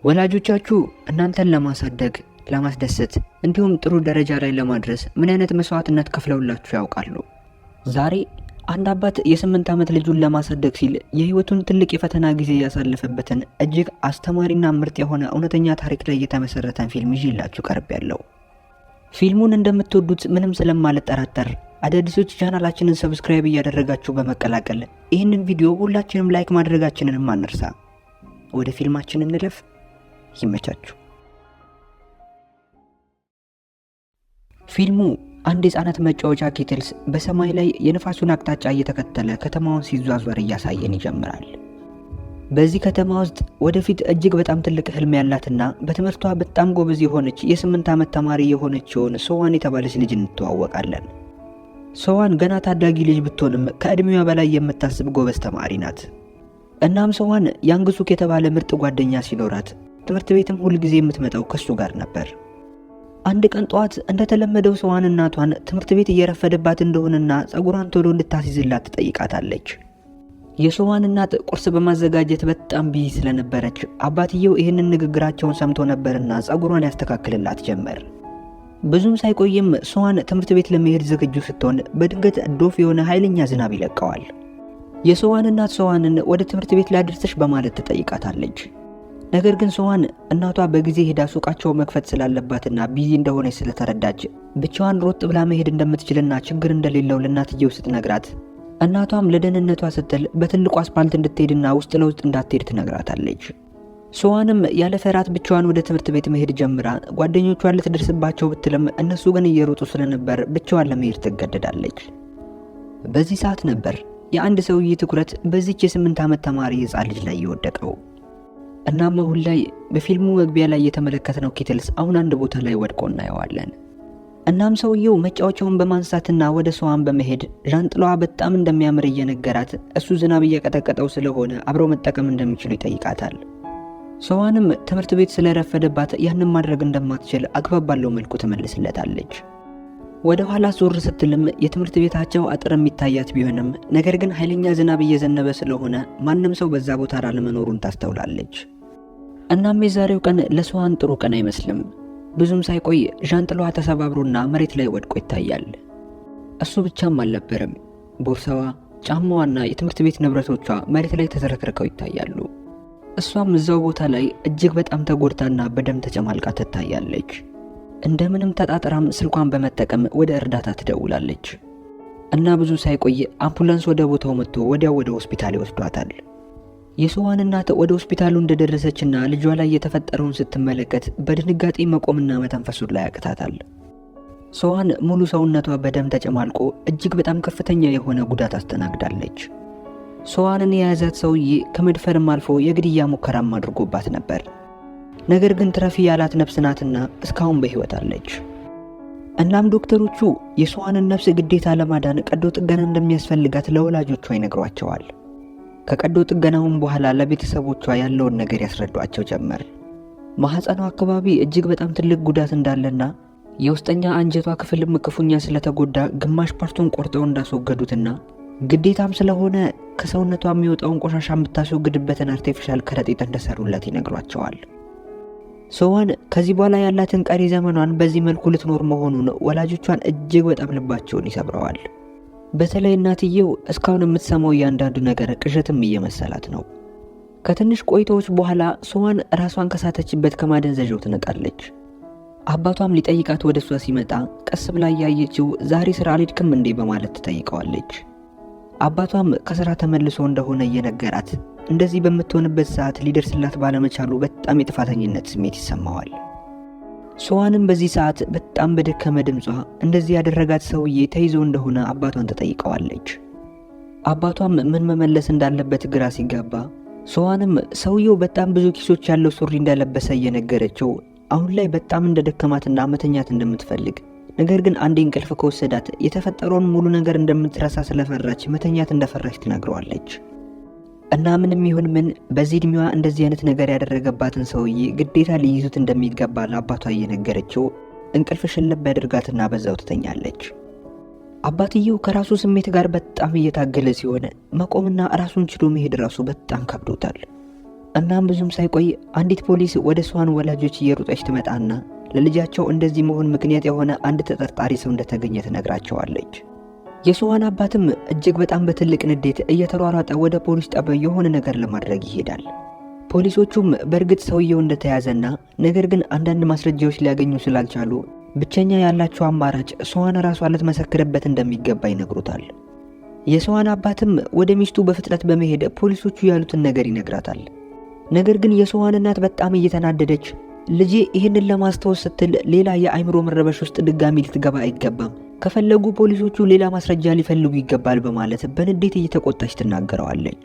ወላጆቻችሁ እናንተን ለማሳደግ ለማስደሰት እንዲሁም ጥሩ ደረጃ ላይ ለማድረስ ምን አይነት መስዋዕትነት ከፍለውላችሁ ያውቃሉ? ዛሬ አንድ አባት የ8 ዓመት ልጁን ለማሳደግ ሲል የህይወቱን ትልቅ የፈተና ጊዜ ያሳለፈበትን እጅግ አስተማሪና ምርጥ የሆነ እውነተኛ ታሪክ ላይ የተመሰረተን ፊልም ይዤላችሁ ቀርቤያለሁ። ፊልሙን እንደምትወዱት ምንም ስለማልጠራጠር አዳዲሶች ቻናላችንን ሰብስክራይብ እያደረጋችሁ በመቀላቀል ይህንን ቪዲዮ ሁላችንም ላይክ ማድረጋችንንም አንርሳ። ወደ ፊልማችን እንለፍ። ይመቻችሁ። ፊልሙ አንድ የህፃናት መጫወቻ ኬትልስ በሰማይ ላይ የንፋሱን አቅጣጫ እየተከተለ ከተማውን ሲዟዟር እያሳየን ይጀምራል። በዚህ ከተማ ውስጥ ወደፊት እጅግ በጣም ትልቅ ህልም ያላትና በትምህርቷ በጣም ጎበዝ የሆነች የ8 ዓመት ተማሪ የሆነችውን ሶዋን የተባለች ልጅ እንተዋወቃለን። ሶዋን ገና ታዳጊ ልጅ ብትሆንም ከእድሜዋ በላይ የምታስብ ጎበዝ ተማሪ ናት። እናም ሶዋን ያንግሱክ የተባለ ምርጥ ጓደኛ ሲኖራት ትምህርት ቤትም ሁል ጊዜ የምትመጣው ከሱ ጋር ነበር። አንድ ቀን ጧት እንደተለመደው ሶዋን እናቷን ትምህርት ቤት እየረፈደባት እንደሆነና ጸጉሯን ቶሎ እንድታስይዝላት ትጠይቃታለች። የሶዋን እናት ቁርስ በማዘጋጀት በጣም ቢዚ ስለነበረች አባትየው ይህንን ንግግራቸውን ሰምቶ ነበርና ጸጉሯን ያስተካክልላት ጀመር። ብዙም ሳይቆይም ሶዋን ትምህርት ቤት ለመሄድ ዝግጁ ስትሆን በድንገት ዶፍ የሆነ ኃይለኛ ዝናብ ይለቀዋል። የሶዋን እናት ሶዋንን ወደ ትምህርት ቤት ላድርስሽ በማለት ትጠይቃታለች። ነገር ግን ሶዋን እናቷ በጊዜ ሄዳ ሱቃቸው መክፈት ስላለባትና ቢዚ እንደሆነች ስለተረዳች ብቻዋን ሮጥ ብላ መሄድ እንደምትችልና ችግር እንደሌለው ለእናትየው ስትነግራት እናቷም ለደህንነቷ ስትል በትልቁ አስፓልት እንድትሄድና ውስጥ ለውስጥ እንዳትሄድ ትነግራታለች። ሶዋንም ያለ ፈራት ብቻዋን ወደ ትምህርት ቤት መሄድ ጀምራ ጓደኞቿን ልትደርስባቸው ብትልም እነሱ ግን እየሮጡ ስለነበር ብቻዋን ለመሄድ ትገደዳለች። በዚህ ሰዓት ነበር የአንድ ሰውዬ ትኩረት በዚች የ8 ዓመት ተማሪ ህፃን ልጅ ላይ የወደቀው። እናም አሁን ላይ በፊልሙ መግቢያ ላይ የተመለከትነው ኬትልስ አሁን አንድ ቦታ ላይ ወድቆ እናየዋለን። እናም ሰውየው መጫወቻውን በማንሳትና ወደ ሶዋን በመሄድ ዣንጥላዋ በጣም እንደሚያምር እየነገራት እሱ ዝናብ እየቀጠቀጠው ስለሆነ አብረው መጠቀም እንደሚችሉ ይጠይቃታል። ሶዋንም ትምህርት ቤት ስለረፈደባት ያንን ማድረግ እንደማትችል አግባብ ባለው መልኩ ትመልስለታለች። ወደ ኋላ ዞር ስትልም የትምህርት ቤታቸው አጥር የሚታያት ቢሆንም ነገር ግን ኃይለኛ ዝናብ እየዘነበ ስለሆነ ማንም ሰው በዛ ቦታ አለመኖሩን ታስተውላለች። እናም የዛሬው ቀን ለሶዋን ጥሩ ቀን አይመስልም። ብዙም ሳይቆይ ዣንጥላዋ ተሰባብሮና መሬት ላይ ወድቆ ይታያል። እሱ ብቻም አልነበረም። ቦርሳዋ፣ ጫማዋና የትምህርት ቤት ንብረቶቿ መሬት ላይ ተዘረክርከው ይታያሉ። እሷም እዛው ቦታ ላይ እጅግ በጣም ተጎድታና በደም ተጨማልቃ ትታያለች። እንደምንም ተጣጥራም ስልኳን በመጠቀም ወደ እርዳታ ትደውላለች እና ብዙ ሳይቆይ አምቡላንስ ወደ ቦታው መጥቶ ወዲያው ወደ ሆስፒታል ይወስዷታል። የሶዋን እናት ወደ ሆስፒታሉ እንደደረሰችና ልጇ ላይ የተፈጠረውን ስትመለከት በድንጋጤ መቆምና መተንፈሱ ላይ ያቅታታል። ሶዋን ሙሉ ሰውነቷ በደም ተጨማልቆ እጅግ በጣም ከፍተኛ የሆነ ጉዳት አስተናግዳለች። ሶዋንን የያዛት ሰውዬ ከመድፈርም አልፎ የግድያ ሙከራም አድርጎባት ነበር። ነገር ግን ትረፊ ያላት ነፍስ ናትና እስካሁን በህይወት አለች። እናም ዶክተሮቹ የሶዋንን ነፍስ ግዴታ ለማዳን ቀዶ ጥገና እንደሚያስፈልጋት ለወላጆቿ ይነግሯቸዋል። ከቀዶ ጥገናውም በኋላ ለቤተሰቦቿ ያለውን ነገር ያስረዷቸው ጀመር። ማህፀኗ አካባቢ እጅግ በጣም ትልቅ ጉዳት እንዳለና የውስጠኛ አንጀቷ ክፍልም ክፉኛ ስለተጎዳ ግማሽ ፓርቱን ቆርጠው እንዳስወገዱትና ግዴታም ስለሆነ ከሰውነቷ የሚወጣውን ቆሻሻ የምታስወግድበትን አርቲፊሻል ከረጢት እንደሰሩለት ይነግሯቸዋል። ሶዋን ከዚህ በኋላ ያላትን ቀሪ ዘመኗን በዚህ መልኩ ልትኖር መሆኑን ወላጆቿን እጅግ በጣም ልባቸውን ይሰብረዋል። በተለይ እናትየው እስካሁን የምትሰማው እያንዳንዱ ነገር ቅዠትም እየመሰላት ነው። ከትንሽ ቆይታዎች በኋላ ሶዋን ራሷን ከሳተችበት ከማደንዘዣው ትነቃለች። አባቷም ሊጠይቃት ወደ እሷ ሲመጣ ቀስ ብላ እያየችው ዛሬ ስራ አልሄድክም እንዴ በማለት ትጠይቀዋለች። አባቷም ከስራ ተመልሶ እንደሆነ እየነገራት እንደዚህ በምትሆንበት ሰዓት ሊደርስላት ባለመቻሉ በጣም የጥፋተኝነት ስሜት ይሰማዋል። ሶዋንም በዚህ ሰዓት በጣም በደከመ ድምጿ እንደዚህ ያደረጋት ሰውዬ ተይዞ እንደሆነ አባቷን ተጠይቀዋለች። አባቷም ምን መመለስ እንዳለበት ግራ ሲጋባ ሶዋንም ሰውየው በጣም ብዙ ኪሶች ያለው ሱሪ እንደለበሰ እየነገረችው አሁን ላይ በጣም እንደደከማትና መተኛት እንደምትፈልግ ነገር ግን አንዴ እንቅልፍ ከወሰዳት የተፈጠረውን ሙሉ ነገር እንደምትረሳ ስለፈራች መተኛት እንደፈራች ትነግረዋለች። እና ምንም ይሁን ምን በዚህ እድሜዋ እንደዚህ አይነት ነገር ያደረገባትን ሰውዬ ግዴታ ሊይዙት እንደሚገባ ለአባቷ እየነገረችው እንቅልፍ ሽልብ ያደርጋትና በዛው ትተኛለች። አባትየው ከራሱ ስሜት ጋር በጣም እየታገለ ሲሆን መቆምና ራሱን ችሎ መሄድ ራሱ በጣም ከብዶታል። እናም ብዙም ሳይቆይ አንዲት ፖሊስ ወደ ስዋን ወላጆች እየሮጠች ትመጣና ለልጃቸው እንደዚህ መሆን ምክንያት የሆነ አንድ ተጠርጣሪ ሰው እንደተገኘ ትነግራቸዋለች። የስዋን አባትም እጅግ በጣም በትልቅ ንዴት እየተሯሯጠ ወደ ፖሊስ ጣቢያ የሆነ ነገር ለማድረግ ይሄዳል። ፖሊሶቹም በእርግጥ ሰውየው እንደተያዘና ነገር ግን አንዳንድ ማስረጃዎች ሊያገኙ ስላልቻሉ ብቸኛ ያላቸው አማራጭ ስዋን ራሷ ልትመሰክርበት እንደሚገባ ይነግሩታል። የስዋን አባትም ወደ ሚስቱ በፍጥነት በመሄድ ፖሊሶቹ ያሉትን ነገር ይነግራታል። ነገር ግን የስዋን እናት በጣም እየተናደደች ልጄ ይህንን ለማስታወስ ስትል ሌላ የአእምሮ መረበሽ ውስጥ ድጋሚ ልትገባ አይገባም፣ ከፈለጉ ፖሊሶቹ ሌላ ማስረጃ ሊፈልጉ ይገባል በማለት በንዴት እየተቆጣች ትናገረዋለች።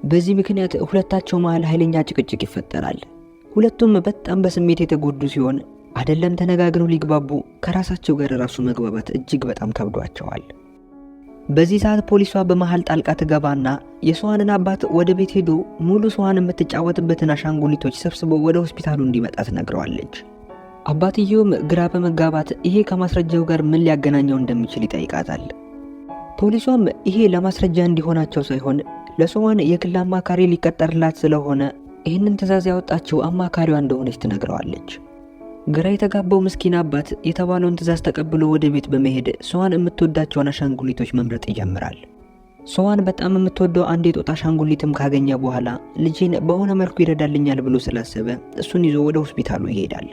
በዚህ ምክንያት ሁለታቸው መሃል ኃይለኛ ጭቅጭቅ ይፈጠራል። ሁለቱም በጣም በስሜት የተጎዱ ሲሆን አይደለም ተነጋግረው ሊግባቡ ከራሳቸው ጋር ራሱ መግባባት እጅግ በጣም ከብዷቸዋል። በዚህ ሰዓት ፖሊሷ በመሃል ጣልቃ ትገባና የስዋንን አባት ወደ ቤት ሄዶ ሙሉ ስዋን የምትጫወትበትን አሻንጉሊቶች ሰብስቦ ወደ ሆስፒታሉ እንዲመጣ ትነግረዋለች። አባትየውም ግራ በመጋባት ይሄ ከማስረጃው ጋር ምን ሊያገናኘው እንደሚችል ይጠይቃታል። ፖሊሷም ይሄ ለማስረጃ እንዲሆናቸው ሳይሆን ለስዋን የግል አማካሪ ሊቀጠርላት ስለሆነ ይህንን ትዕዛዝ ያወጣችው አማካሪዋ እንደሆነች ትነግረዋለች። ግራ የተጋባው ምስኪን አባት የተባለውን ትዕዛዝ ተቀብሎ ወደ ቤት በመሄድ ስዋን የምትወዳቸውን አሻንጉሊቶች መምረጥ ይጀምራል። ስዋን በጣም የምትወደው አንድ የጦጣ አሻንጉሊትም ካገኘ በኋላ ልጄን በሆነ መልኩ ይረዳልኛል ብሎ ስላሰበ እሱን ይዞ ወደ ሆስፒታሉ ይሄዳል።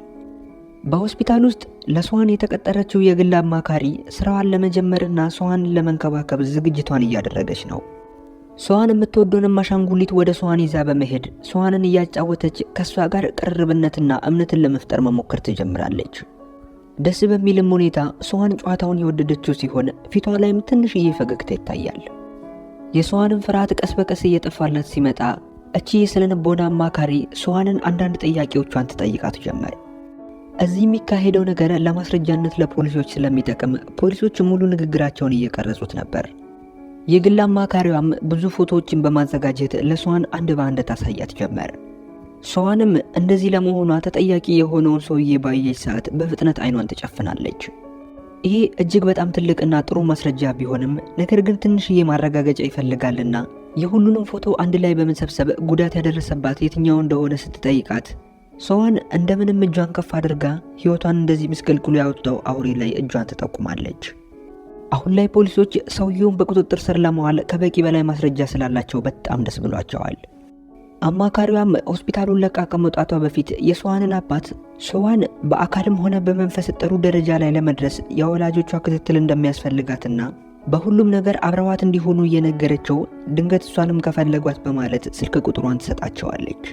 በሆስፒታል ውስጥ ለስዋን የተቀጠረችው የግል አማካሪ ስራዋን ለመጀመርና ስዋንን ለመንከባከብ ዝግጅቷን እያደረገች ነው። ስዋን የምትወደውን አሻንጉሊት ወደ ስዋን ይዛ በመሄድ ስዋንን እያጫወተች ከሷ ጋር ቅርርብነትና እምነትን ለመፍጠር መሞከር ትጀምራለች። ደስ በሚልም ሁኔታ ስዋን ጨዋታውን የወደደችው ሲሆን ፊቷ ላይም ትንሽዬ ፈገግታ ይታያል። የስዋንን ፍርሃት ቀስ በቀስ እየጠፋላት ሲመጣ እቺ የስነልቦና አማካሪ ስዋንን አንዳንድ ጥያቄዎቿን ትጠይቃት ጀመር። እዚህ የሚካሄደው ነገር ለማስረጃነት ለፖሊሶች ስለሚጠቅም ፖሊሶች ሙሉ ንግግራቸውን እየቀረጹት ነበር። የግል አማካሪዋም ብዙ ፎቶዎችን በማዘጋጀት ለስዋን አንድ በአንድ ታሳያት ጀመር። ስዋንም እንደዚህ ለመሆኗ ተጠያቂ የሆነውን ሰውዬ ባየች ሰዓት በፍጥነት አይኗን ትጨፍናለች። ይሄ እጅግ በጣም ትልቅና ጥሩ ማስረጃ ቢሆንም ነገር ግን ትንሽዬ ማረጋገጫ ይፈልጋልና የሁሉንም ፎቶ አንድ ላይ በመሰብሰብ ጉዳት ያደረሰባት የትኛው እንደሆነ ስትጠይቃት ስዋን እንደምንም እጇን ከፍ አድርጋ ህይወቷን እንደዚህ ምስቅልቅሉ ያወጣው አውሬ ላይ እጇን ትጠቁማለች። አሁን ላይ ፖሊሶች ሰውየውን በቁጥጥር ስር ለማዋል ከበቂ በላይ ማስረጃ ስላላቸው በጣም ደስ ብሏቸዋል። አማካሪዋም ሆስፒታሉን ለቃ ከመውጣቷ በፊት የስዋንን አባት ስዋን በአካልም ሆነ በመንፈስ ጥሩ ደረጃ ላይ ለመድረስ የወላጆቿ ክትትል እንደሚያስፈልጋትና በሁሉም ነገር አብረዋት እንዲሆኑ እየነገረችው ድንገት እሷንም ከፈለጓት በማለት ስልክ ቁጥሯን ትሰጣቸዋለች።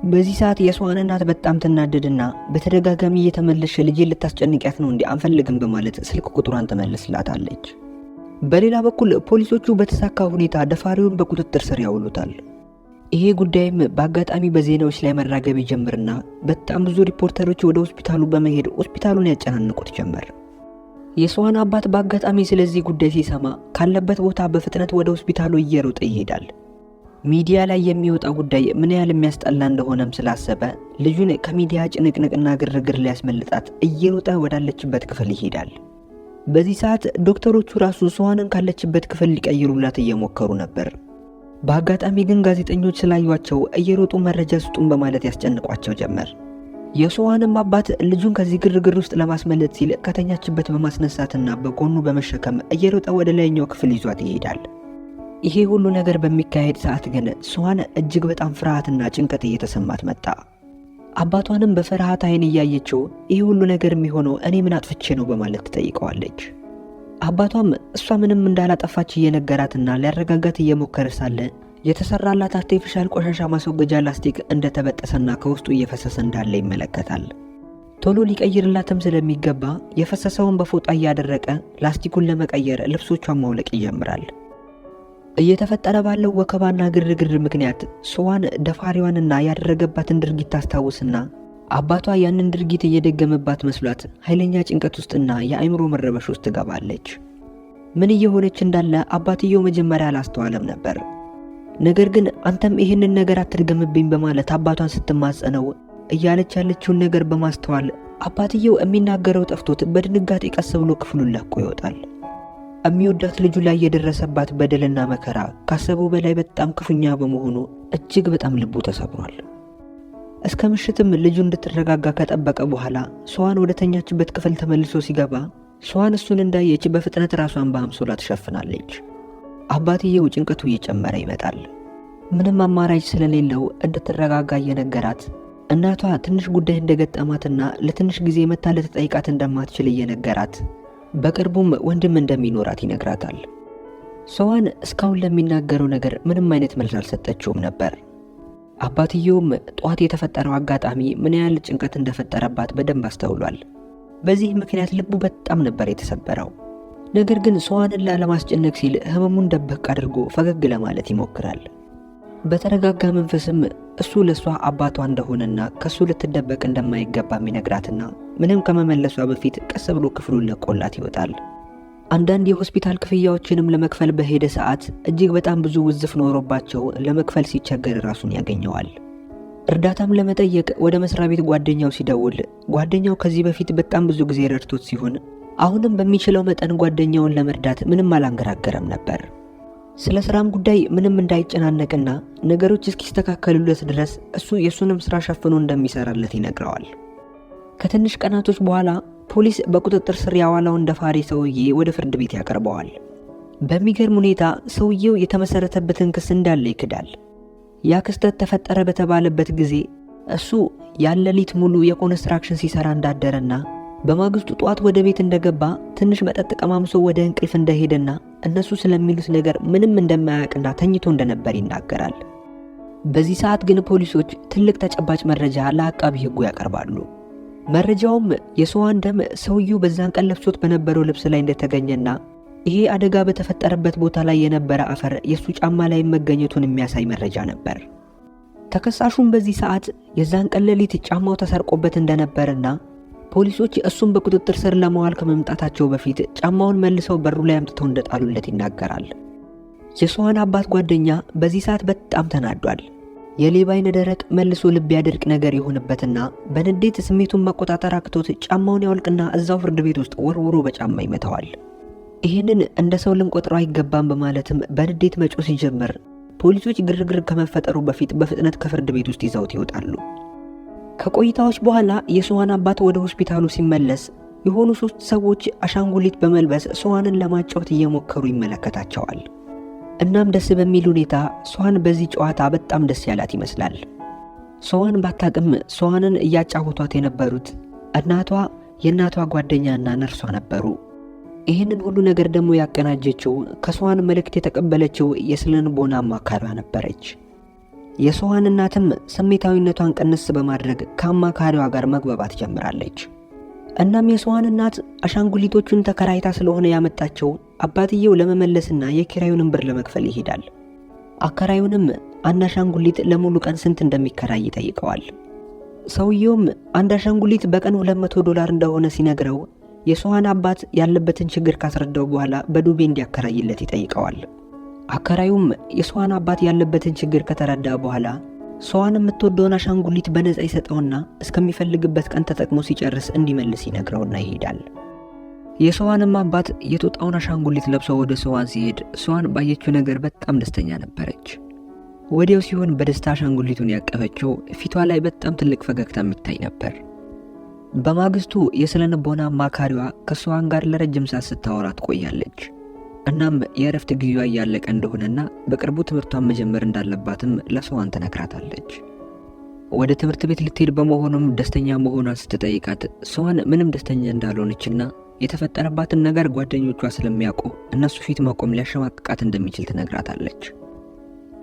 በዚህ ሰዓት የስዋን እናት በጣም ትናደድና በተደጋጋሚ እየተመለሽ ልጄ ልታስጨንቂያት ነው እንዴ አንፈልግም በማለት ስልክ ቁጥሯን ትመልስላታለች። በሌላ በኩል ፖሊሶቹ በተሳካ ሁኔታ ደፋሪውን በቁጥጥር ስር ያውሉታል። ይሄ ጉዳይም በአጋጣሚ በዜናዎች ላይ መራገብ ይጀምርና በጣም ብዙ ሪፖርተሮች ወደ ሆስፒታሉ በመሄድ ሆስፒታሉን ያጨናንቁት ጀመር። የስዋን አባት በአጋጣሚ ስለዚህ ጉዳይ ሲሰማ ካለበት ቦታ በፍጥነት ወደ ሆስፒታሉ እየሮጠ ይሄዳል። ሚዲያ ላይ የሚወጣው ጉዳይ ምን ያህል የሚያስጠላ እንደሆነም ስላሰበ ልጁን ከሚዲያ ጭንቅንቅና ግርግር ሊያስመልጣት እየሮጠ ወዳለችበት ክፍል ይሄዳል። በዚህ ሰዓት ዶክተሮቹ ራሱ ስዋንን ካለችበት ክፍል ሊቀይሩላት እየሞከሩ ነበር። በአጋጣሚ ግን ጋዜጠኞች ስላዩዋቸው እየሮጡ መረጃ ስጡን በማለት ያስጨንቋቸው ጀመር። የስዋንም አባት ልጁን ከዚህ ግርግር ውስጥ ለማስመለጥ ሲል ከተኛችበት በማስነሳትና በጎኑ በመሸከም እየሮጠ ወደ ላይኛው ክፍል ይዟት ይሄዳል። ይሄ ሁሉ ነገር በሚካሄድ ሰዓት ግን ስዋን እጅግ በጣም ፍርሃትና ጭንቀት እየተሰማት መጣ። አባቷንም በፍርሃት አይን እያየችው ይሄ ሁሉ ነገር የሚሆነው እኔ ምን አጥፍቼ ነው በማለት ትጠይቀዋለች። አባቷም እሷ ምንም እንዳላጠፋች እየነገራትና ሊያረጋጋት እየሞከረ ሳለ የተሰራላት አርቲፊሻል ቆሻሻ ማስወገጃ ላስቲክ እንደተበጠሰና ከውስጡ እየፈሰሰ እንዳለ ይመለከታል። ቶሎ ሊቀይርላትም ስለሚገባ የፈሰሰውን በፎጣ እያደረቀ ላስቲኩን ለመቀየር ልብሶቿን ማውለቅ ይጀምራል። እየተፈጠረ ባለው ወከባና ግርግር ምክንያት ስዋን ደፋሪዋንና ያደረገባትን ድርጊት ታስታውስና አባቷ ያንን ድርጊት እየደገመባት መስሏት ኃይለኛ ጭንቀት ውስጥና የአእምሮ መረበሽ ውስጥ ትገባለች። ምን እየሆነች እንዳለ አባትየው መጀመሪያ አላስተዋለም ነበር። ነገር ግን አንተም ይህንን ነገር አትድገምብኝ በማለት አባቷን ስትማጸነው እያለች ያለችውን ነገር በማስተዋል አባትየው የሚናገረው ጠፍቶት በድንጋጤ ቀስ ብሎ ክፍሉን ለቆ ይወጣል። የሚወዳት ልጁ ላይ የደረሰባት በደልና መከራ ካሰበው በላይ በጣም ክፉኛ በመሆኑ እጅግ በጣም ልቡ ተሰብሯል። እስከ ምሽትም ልጁ እንድትረጋጋ ከጠበቀ በኋላ ሶዋን ወደ ተኛችበት ክፍል ተመልሶ ሲገባ ሶዋን እሱን እንዳየች በፍጥነት ራሷን በአንሶላ ትሸፍናለች። አባትየው ጭንቀቱ እየጨመረ ይመጣል። ምንም አማራጭ ስለሌለው እንድትረጋጋ እየነገራት እናቷ ትንሽ ጉዳይ እንደገጠማትና ለትንሽ ጊዜ መታ ልትጠይቃት እንደማትችል እየነገራት በቅርቡም ወንድም እንደሚኖራት ይነግራታል። ሶዋን እስካሁን ለሚናገረው ነገር ምንም አይነት መልስ አልሰጠችውም ነበር። አባትየውም ጠዋት የተፈጠረው አጋጣሚ ምን ያህል ጭንቀት እንደፈጠረባት በደንብ አስተውሏል። በዚህ ምክንያት ልቡ በጣም ነበር የተሰበረው። ነገር ግን ሶዋንን ላለማስጨነቅ ሲል ህመሙን ደበቅ አድርጎ ፈገግ ለማለት ይሞክራል። በተረጋጋ መንፈስም እሱ ለሷ አባቷ እንደሆነና ከሱ ልትደበቅ እንደማይገባም ይነግራትና ምንም ከመመለሷ በፊት ቀስ ብሎ ክፍሉን ለቆላት ይወጣል። አንዳንድ የሆስፒታል ክፍያዎችንም ለመክፈል በሄደ ሰዓት እጅግ በጣም ብዙ ውዝፍ ኖሮባቸው ለመክፈል ሲቸገር ራሱን ያገኘዋል። እርዳታም ለመጠየቅ ወደ መስሪያ ቤት ጓደኛው ሲደውል ጓደኛው ከዚህ በፊት በጣም ብዙ ጊዜ ረድቶት ሲሆን አሁንም በሚችለው መጠን ጓደኛውን ለመርዳት ምንም አላንገራገረም ነበር። ስለ ስራም ጉዳይ ምንም እንዳይጨናነቅና ነገሮች እስኪስተካከሉለት ድረስ እሱ የሱንም ስራ ሸፍኖ እንደሚሰራለት ይነግረዋል። ከትንሽ ቀናቶች በኋላ ፖሊስ በቁጥጥር ስር ያዋለውን ደፋሪ ሰውዬ ወደ ፍርድ ቤት ያቀርበዋል። በሚገርም ሁኔታ ሰውየው የተመሰረተበትን ክስ እንዳለ ይክዳል። ያ ክስተት ተፈጠረ በተባለበት ጊዜ እሱ ያለሊት ሙሉ የኮንስትራክሽን ሲሰራ እንዳደረና በማግስቱ ጧት ወደ ቤት እንደገባ ትንሽ መጠጥ ቀማምሶ ወደ እንቅልፍ እንደሄደና እነሱ ስለሚሉት ነገር ምንም እንደማያውቅና ተኝቶ እንደነበር ይናገራል። በዚህ ሰዓት ግን ፖሊሶች ትልቅ ተጨባጭ መረጃ ለአቃቢ ሕጉ ያቀርባሉ። መረጃውም የሶዋን ደም ሰውየው በዛን ቀን ለብሶት በነበረው ልብስ ላይ እንደተገኘና ይሄ አደጋ በተፈጠረበት ቦታ ላይ የነበረ አፈር የሱ ጫማ ላይ መገኘቱን የሚያሳይ መረጃ ነበር። ተከሳሹም በዚህ ሰዓት የዛን ቀን ሌሊት ጫማው ተሰርቆበት እንደነበርና ፖሊሶች እሱን በቁጥጥር ስር ለማዋል ከመምጣታቸው በፊት ጫማውን መልሰው በሩ ላይ አምጥተው እንደጣሉለት ይናገራል። የሶዋን አባት ጓደኛ በዚህ ሰዓት በጣም ተናዷል። የሌባ አይነ ደረቅ መልሶ ልብ ያደርቅ ነገር የሆነበትና በንዴት ስሜቱን መቆጣጠር አቅቶት ጫማውን ያወልቅና እዛው ፍርድ ቤት ውስጥ ወርውሮ በጫማ ይመታዋል። ይህንን እንደ ሰው ልንቆጥረው አይገባም በማለትም በንዴት መጮ ሲጀምር ፖሊሶች ግርግር ከመፈጠሩ በፊት በፍጥነት ከፍርድ ቤት ውስጥ ይዘውት ይወጣሉ። ከቆይታዎች በኋላ የሶዋን አባት ወደ ሆስፒታሉ ሲመለስ የሆኑ 3 ሰዎች አሻንጉሊት በመልበስ ሶዋንን ለማጫወት እየሞከሩ ይመለከታቸዋል። እናም ደስ በሚል ሁኔታ ሶዋን በዚህ ጨዋታ በጣም ደስ ያላት ይመስላል። ሶዋን ባታቅም ሶዋንን እያጫወቷት የነበሩት እናቷ፣ የእናቷ ጓደኛና ነርሷ ነበሩ። ይህንን ሁሉ ነገር ደግሞ ያቀናጀችው ከሶዋን መልእክት የተቀበለችው የስነልቦና አማካሪዋ ነበረች። የሶዋን እናትም ስሜታዊነቷን ቀንስ በማድረግ ከአማካሪዋ ጋር መግባባት ጀምራለች። እናም የሶዋን እናት አሻንጉሊቶቹን ተከራይታ ስለሆነ ያመጣቸው አባትየው ለመመለስና የኪራዩንም ብር ለመክፈል ይሄዳል። አከራዩንም አንድ አሻንጉሊት ለሙሉ ቀን ስንት እንደሚከራይ ይጠይቀዋል። ሰውየውም አንድ አሻንጉሊት በቀን $200 እንደሆነ ሲነግረው የሶዋን አባት ያለበትን ችግር ካስረዳው በኋላ በዱቤ እንዲያከራይለት ይጠይቀዋል። አከራዩም የሶዋን አባት ያለበትን ችግር ከተረዳ በኋላ ሶዋን የምትወደውን አሻንጉሊት በነፃ ይሰጠውና እስከሚፈልግበት ቀን ተጠቅሞ ሲጨርስ እንዲመልስ ይነግረውና ይሄዳል። የሶዋንም አባት የጦጣውን አሻንጉሊት ለብሶ ወደ ሶዋን ሲሄድ ሶዋን ባየችው ነገር በጣም ደስተኛ ነበረች። ወዲያው ሲሆን በደስታ አሻንጉሊቱን ያቀፈችው ፊቷ ላይ በጣም ትልቅ ፈገግታ የሚታይ ነበር። በማግስቱ የስነልቦና አማካሪዋ ከሶዋን ጋር ለረጅም ሰዓት ስታወራ ትቆያለች። እናም የእረፍት ጊዜዋ እያለቀ እንደሆነና በቅርቡ ትምህርቷን መጀመር እንዳለባትም ለሶዋን ትነግራታለች። ወደ ትምህርት ቤት ልትሄድ በመሆኑም ደስተኛ መሆኗን ስትጠይቃት ሶዋን ምንም ደስተኛ እንዳልሆነችና የተፈጠረባትን ነገር ጓደኞቿ ስለሚያውቁ እነሱ ፊት መቆም ሊያሸማቅቃት እንደሚችል ትነግራታለች።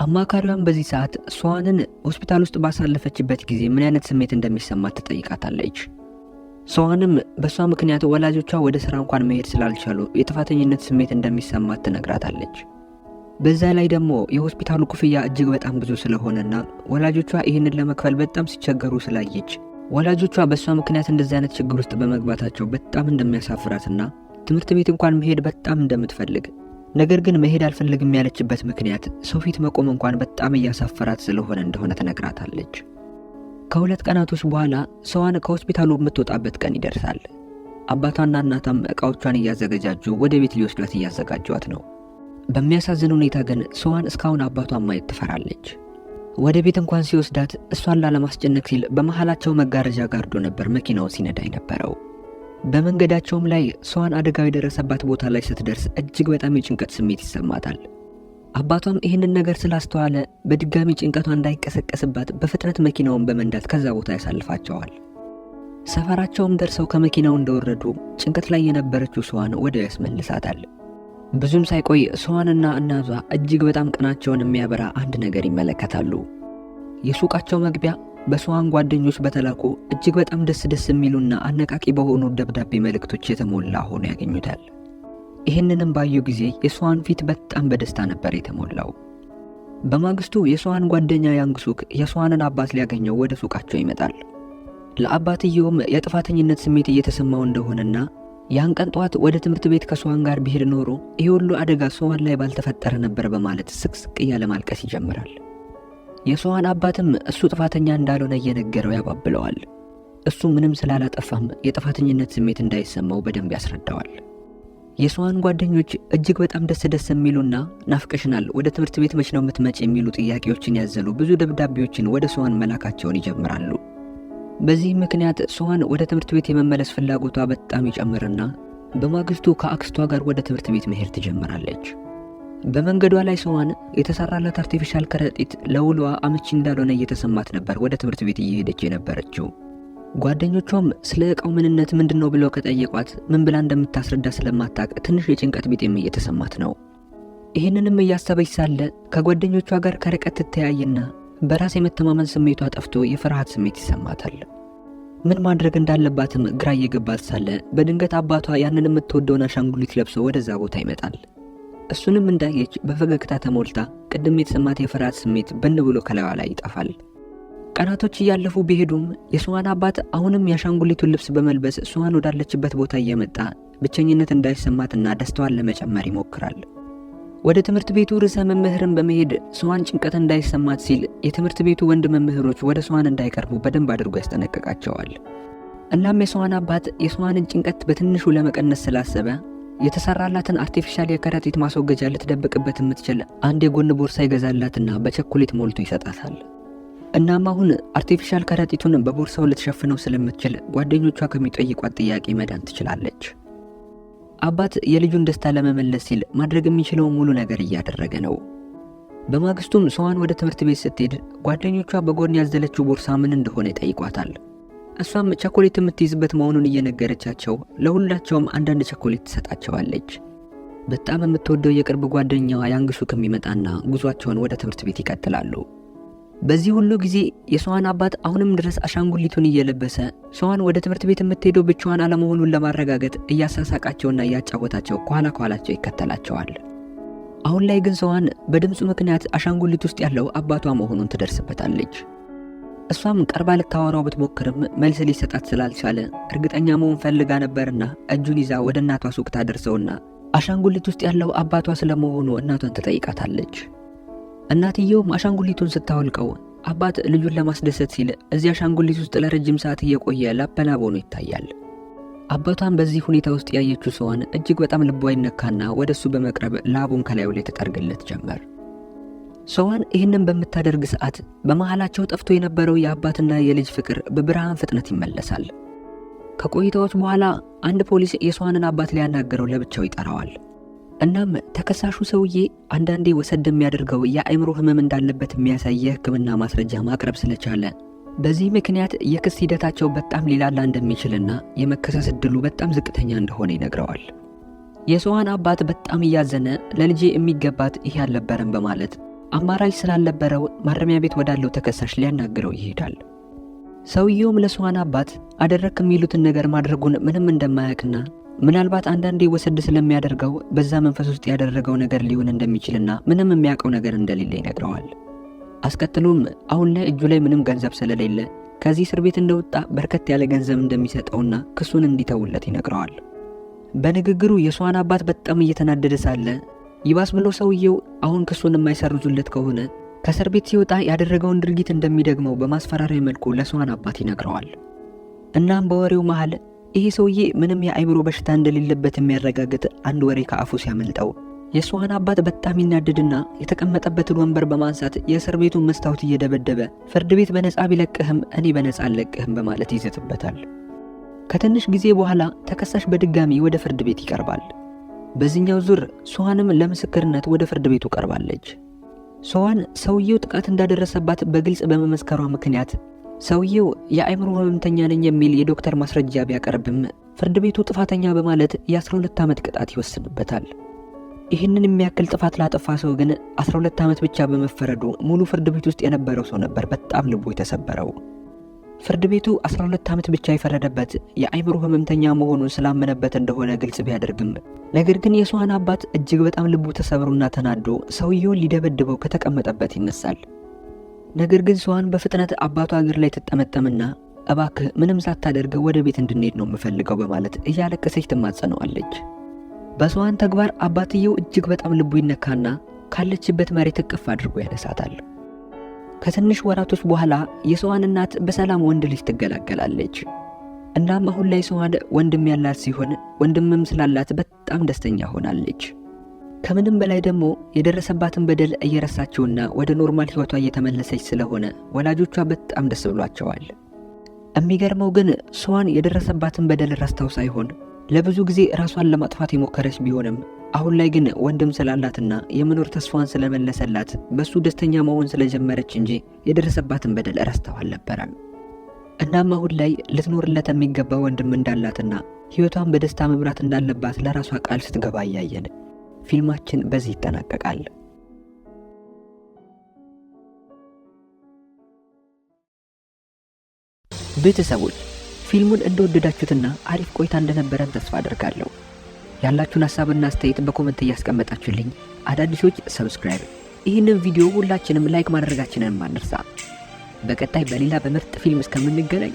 አማካሪዋም በዚህ ሰዓት ሶዋንን ሆስፒታል ውስጥ ባሳለፈችበት ጊዜ ምን አይነት ስሜት እንደሚሰማት ትጠይቃታለች። ሶዋንም በሷ ምክንያት ወላጆቿ ወደ ስራ እንኳን መሄድ ስላልቻሉ የጥፋተኝነት ስሜት እንደሚሰማት ትነግራታለች። በዛ ላይ ደግሞ የሆስፒታሉ ክፍያ እጅግ በጣም ብዙ ስለሆነና ወላጆቿ ይህንን ለመክፈል በጣም ሲቸገሩ ስላየች ወላጆቿ በሷ ምክንያት እንደዚህ አይነት ችግር ውስጥ በመግባታቸው በጣም እንደሚያሳፍራትና ትምህርት ቤት እንኳን መሄድ በጣም እንደምትፈልግ ነገር ግን መሄድ አልፈልግም ያለችበት ምክንያት ሰው ፊት መቆም እንኳን በጣም እያሳፈራት ስለሆነ እንደሆነ ትነግራታለች። ከሁለት ቀናቶች በኋላ ሶዋን ከሆስፒታሉ የምትወጣበት ቀን ይደርሳል። አባቷና እናቷም ዕቃዎቿን እያዘገጃጁ ወደ ቤት ሊወስዷት እያዘጋጇት ነው። በሚያሳዝን ሁኔታ ግን ስዋን እስካሁን አባቷን ማየት ትፈራለች። ወደ ቤት እንኳን ሲወስዳት እሷን ላለማስጨነቅ ሲል በመሃላቸው መጋረጃ ጋርዶ ነበር መኪናው ሲነዳ የነበረው። በመንገዳቸውም ላይ ስዋን አደጋው የደረሰባት ቦታ ላይ ስትደርስ እጅግ በጣም የጭንቀት ስሜት ይሰማታል። አባቷም ይህንን ነገር ስላስተዋለ በድጋሚ ጭንቀቷ እንዳይቀሰቀስባት በፍጥነት መኪናውን በመንዳት ከዛ ቦታ ያሳልፋቸዋል። ሰፈራቸውም ደርሰው ከመኪናው እንደወረዱ ጭንቀት ላይ የነበረችው ስዋን ወዲያው ያስመልሳታል። ብዙም ሳይቆይ ስዋንና እናቷ እጅግ በጣም ቀናቸውን የሚያበራ አንድ ነገር ይመለከታሉ። የሱቃቸው መግቢያ በስዋን ጓደኞች በተላኩ እጅግ በጣም ደስ የሚሉና አነቃቂ በሆኑ ደብዳቤ መልእክቶች የተሞላ ሆኖ ያገኙታል። ይህንንም ባዩ ጊዜ የስዋን ፊት በጣም በደስታ ነበር የተሞላው። በማግስቱ የስዋን ጓደኛ ያንግሱክ የስዋንን አባት ሊያገኘው ወደ ሱቃቸው ይመጣል። ለአባትየውም የጥፋተኝነት ስሜት እየተሰማው እንደሆነና ያን ቀን ጠዋት ወደ ትምህርት ቤት ከስዋን ጋር ቢሄድ ኖሮ ይህ ሁሉ አደጋ ስዋን ላይ ባልተፈጠረ ነበር በማለት ስቅስቅ እያለ ማልቀስ ይጀምራል። የስዋን አባትም እሱ ጥፋተኛ እንዳልሆነ እየነገረው ያባብለዋል። እሱ ምንም ስላላጠፋም የጥፋተኝነት ስሜት እንዳይሰማው በደንብ ያስረዳዋል። የስዋን ጓደኞች እጅግ በጣም ደስ የሚሉና ናፍቀሽናል፣ ወደ ትምህርት ቤት መች ነው የምትመጪ የሚሉ ጥያቄዎችን ያዘሉ ብዙ ደብዳቤዎችን ወደ ስዋን መላካቸውን ይጀምራሉ። በዚህ ምክንያት ስዋን ወደ ትምህርት ቤት የመመለስ ፍላጎቷ በጣም ይጨምርና በማግስቱ ከአክስቷ ጋር ወደ ትምህርት ቤት መሄድ ትጀምራለች። በመንገዷ ላይ ስዋን የተሰራላት አርቲፊሻል ከረጢት ለውሏ አመቺ እንዳልሆነ እየተሰማት ነበር ወደ ትምህርት ቤት እየሄደች የነበረችው። ጓደኞቿም ስለ ዕቃው ምንነት ምንድነው ብለው ከጠየቋት ምን ብላ እንደምታስረዳ ስለማታቅ ትንሽ የጭንቀት ቢጤም እየተሰማት ነው። ይህንንም እያሰበች ሳለ ከጓደኞቿ ጋር ከርቀት ትተያይና በራስ የመተማመን ስሜቷ ጠፍቶ የፍርሃት ስሜት ይሰማታል። ምን ማድረግ እንዳለባትም ግራ እየገባት ሳለ በድንገት አባቷ ያንን የምትወደውን አሻንጉሊት ለብሶ ወደዛ ቦታ ይመጣል። እሱንም እንዳየች በፈገግታ ተሞልታ ቅድም የተሰማት የፍርሃት ስሜት በን ብሎ ከላይዋ ላይ ይጠፋል። ቀናቶች እያለፉ ቢሄዱም የስዋን አባት አሁንም የአሻንጉሊቱን ልብስ በመልበስ ስዋን ወዳለችበት ቦታ እየመጣ ብቸኝነት እንዳይሰማትና ደስታዋን ለመጨመር ይሞክራል። ወደ ትምህርት ቤቱ ርዕሰ መምህርን በመሄድ ስዋን ጭንቀት እንዳይሰማት ሲል የትምህርት ቤቱ ወንድ መምህሮች ወደ ስዋን እንዳይቀርቡ በደንብ አድርጎ ያስጠነቅቃቸዋል። እናም የስዋን አባት የስዋንን ጭንቀት በትንሹ ለመቀነስ ስላሰበ የተሰራላትን አርቲፊሻል የከረጢት ማስወገጃ ልትደብቅበት የምትችል አንድ የጎን ቦርሳ ይገዛላትና በቸኮሌት ሞልቶ ይሰጣታል። እናም አሁን አርቲፊሻል ከረጢቱን በቦርሳው ልትሸፍነው ስለምትችል ጓደኞቿ ከሚጠይቋት ጥያቄ መዳን ትችላለች። አባት የልጁን ደስታ ለመመለስ ሲል ማድረግ የሚችለው ሙሉ ነገር እያደረገ ነው። በማግስቱም ስዋን ወደ ትምህርት ቤት ስትሄድ ጓደኞቿ በጎን ያዘለችው ቦርሳ ምን እንደሆነ ይጠይቋታል። እሷም ቸኮሌት የምትይዝበት መሆኑን እየነገረቻቸው ለሁላቸውም አንዳንድ ቸኮሌት ትሰጣቸዋለች። በጣም የምትወደው የቅርብ ጓደኛዋ ያንግሱክ የሚመጣና ጉዟቸውን ወደ ትምህርት ቤት ይቀጥላሉ። በዚህ ሁሉ ጊዜ የስዋን አባት አሁንም ድረስ አሻንጉሊቱን እየለበሰ ስዋን ወደ ትምህርት ቤት የምትሄደው ብቻዋን አለመሆኑን ለማረጋገጥ እያሳሳቃቸውና እያጫወታቸው ከኋላቸው ይከተላቸዋል። አሁን ላይ ግን ስዋን በድምፁ ምክንያት አሻንጉሊት ውስጥ ያለው አባቷ መሆኑን ትደርስበታለች። እሷም ቀርባ ልታወራው ብትሞክርም መልስ ሊሰጣት ስላልቻለ እርግጠኛ መሆን ፈልጋ ነበርና እጁን ይዛ ወደ እናቷ ሱቅ ታደርሰውና አሻንጉሊት ውስጥ ያለው አባቷ ስለመሆኑ እናቷን ትጠይቃታለች። እናትየውም አሻንጉሊቱን ስታወልቀው አባት ልጁን ለማስደሰት ሲል እዚህ አሻንጉሊት ውስጥ ለረጅም ሰዓት እየቆየ ላበላብ ሆኖ ይታያል። አባቷን በዚህ ሁኔታ ውስጥ ያየችው ስዋን እጅግ በጣም ልቧ ይነካና ወደሱ በመቅረብ ላቡን ከላዩ ላይ ተጠርግለት ጀመር። ስዋን ይህንን በምታደርግ ሰዓት በመሃላቸው ጠፍቶ የነበረው የአባትና የልጅ ፍቅር በብርሃን ፍጥነት ይመለሳል። ከቆይታዎች በኋላ አንድ ፖሊስ የስዋንን አባት ሊያናገረው ለብቻው ይጠራዋል። እናም ተከሳሹ ሰውዬ አንዳንዴ ወሰድ የሚያደርገው የአእምሮ ህመም እንዳለበት የሚያሳይ የሕክምና ማስረጃ ማቅረብ ስለቻለ በዚህ ምክንያት የክስ ሂደታቸው በጣም ሊላላ እንደሚችልና የመከሰስ ዕድሉ በጣም ዝቅተኛ እንደሆነ ይነግረዋል። የስዋን አባት በጣም እያዘነ ለልጄ የሚገባት ይሄ አልነበረም በማለት አማራጭ ስላልነበረው ማረሚያ ቤት ወዳለው ተከሳሽ ሊያናግረው ይሄዳል። ሰውየውም ለስዋን አባት አደረክ የሚሉትን ነገር ማድረጉን ምንም እንደማያውቅና ምናልባት አንዳንዴ ወሰድ ስለሚያደርገው በዛ መንፈስ ውስጥ ያደረገው ነገር ሊሆን እንደሚችልና ምንም የሚያውቀው ነገር እንደሌለ ይነግረዋል። አስከትሎም አሁን ላይ እጁ ላይ ምንም ገንዘብ ስለሌለ ከዚህ እስር ቤት እንደወጣ በርከት ያለ ገንዘብ እንደሚሰጠውና ክሱን እንዲተውለት ይነግረዋል። በንግግሩ የስዋን አባት በጣም እየተናደደ ሳለ ይባስ ብሎ ሰውየው አሁን ክሱን የማይሰርዙለት ከሆነ ከእስር ቤት ሲወጣ ያደረገውን ድርጊት እንደሚደግመው በማስፈራሪያ መልኩ ለስዋን አባት ይነግረዋል። እናም በወሬው መሃል ይሄ ሰውዬ ምንም የአይምሮ በሽታ እንደሌለበት የሚያረጋግጥ አንድ ወሬ ከአፉ ሲያመልጠው የሷን አባት በጣም ይናደድና የተቀመጠበትን ወንበር በማንሳት የእስር ቤቱን መስታወት እየደበደበ ፍርድ ቤት በነፃ ቢለቅህም እኔ በነፃ አልለቅህም በማለት ይዘትበታል። ከትንሽ ጊዜ በኋላ ተከሳሽ በድጋሚ ወደ ፍርድ ቤት ይቀርባል። በዚህኛው ዙር ሷንም ለምስክርነት ወደ ፍርድ ቤቱ ቀርባለች። ሷን ሰውየው ጥቃት እንዳደረሰባት በግልጽ በመመስከሯ ምክንያት ሰውየው የአእምሮ ህመምተኛ ነኝ የሚል የዶክተር ማስረጃ ቢያቀርብም ፍርድ ቤቱ ጥፋተኛ በማለት የ12 ዓመት ቅጣት ይወስንበታል። ይህንን የሚያክል ጥፋት ላጠፋ ሰው ግን 12 ዓመት ብቻ በመፈረዱ ሙሉ ፍርድ ቤት ውስጥ የነበረው ሰው ነበር በጣም ልቡ የተሰበረው። ፍርድ ቤቱ 12 ዓመት ብቻ የፈረደበት የአእምሮ ህመምተኛ መሆኑን ስላመነበት እንደሆነ ግልጽ ቢያደርግም ነገር ግን የሷን አባት እጅግ በጣም ልቡ ተሰብሮና ተናዶ ሰውየውን ሊደበድበው ከተቀመጠበት ይነሳል። ነገር ግን ሷን በፍጥነት አባቷ እግር ላይ ትጠመጠምና እባክህ ምንም ሳታደርግ ወደ ቤት እንድንሄድ ነው የምፈልገው በማለት እያለቀሰች ትማጸነዋለች። በሷን ተግባር አባትየው እጅግ በጣም ልቡ ይነካና ካለችበት መሬት እቅፍ አድርጎ ያነሳታል። ከትንሽ ወራቶች በኋላ የሷን እናት በሰላም ወንድ ልጅ ትገላገላለች። እናም አሁን ላይ ሷን ወንድም ያላት ሲሆን ወንድምም ስላላት በጣም ደስተኛ ሆናለች። ከምንም በላይ ደግሞ የደረሰባትን በደል እየረሳችውና ወደ ኖርማል ህይወቷ እየተመለሰች ስለሆነ ወላጆቿ በጣም ደስ ብሏቸዋል። የሚገርመው ግን ሷን የደረሰባትን በደል ረስታው ሳይሆን ለብዙ ጊዜ ራሷን ለማጥፋት የሞከረች ቢሆንም አሁን ላይ ግን ወንድም ስላላትና የመኖር ተስፋዋን ስለመለሰላት በሱ ደስተኛ መሆን ስለጀመረች እንጂ የደረሰባትን በደል ረስታው አልነበረም። እናም አሁን ላይ ልትኖርለት የሚገባ ወንድም እንዳላትና ህይወቷን በደስታ መምራት እንዳለባት ለራሷ ቃል ስትገባ እያየን ፊልማችን በዚህ ይጠናቀቃል። ቤተሰቦች ፊልሙን እንደወደዳችሁትና አሪፍ ቆይታ እንደነበረን ተስፋ አደርጋለሁ። ያላችሁን ሐሳብና አስተያየት በኮሜንት እያስቀመጣችሁልኝ አዳዲሶች ሰብስክራይብ፣ ይህንን ቪዲዮ ሁላችንም ላይክ ማድረጋችንን ማንርሳ። በቀጣይ በሌላ በምርጥ ፊልም እስከምንገናኝ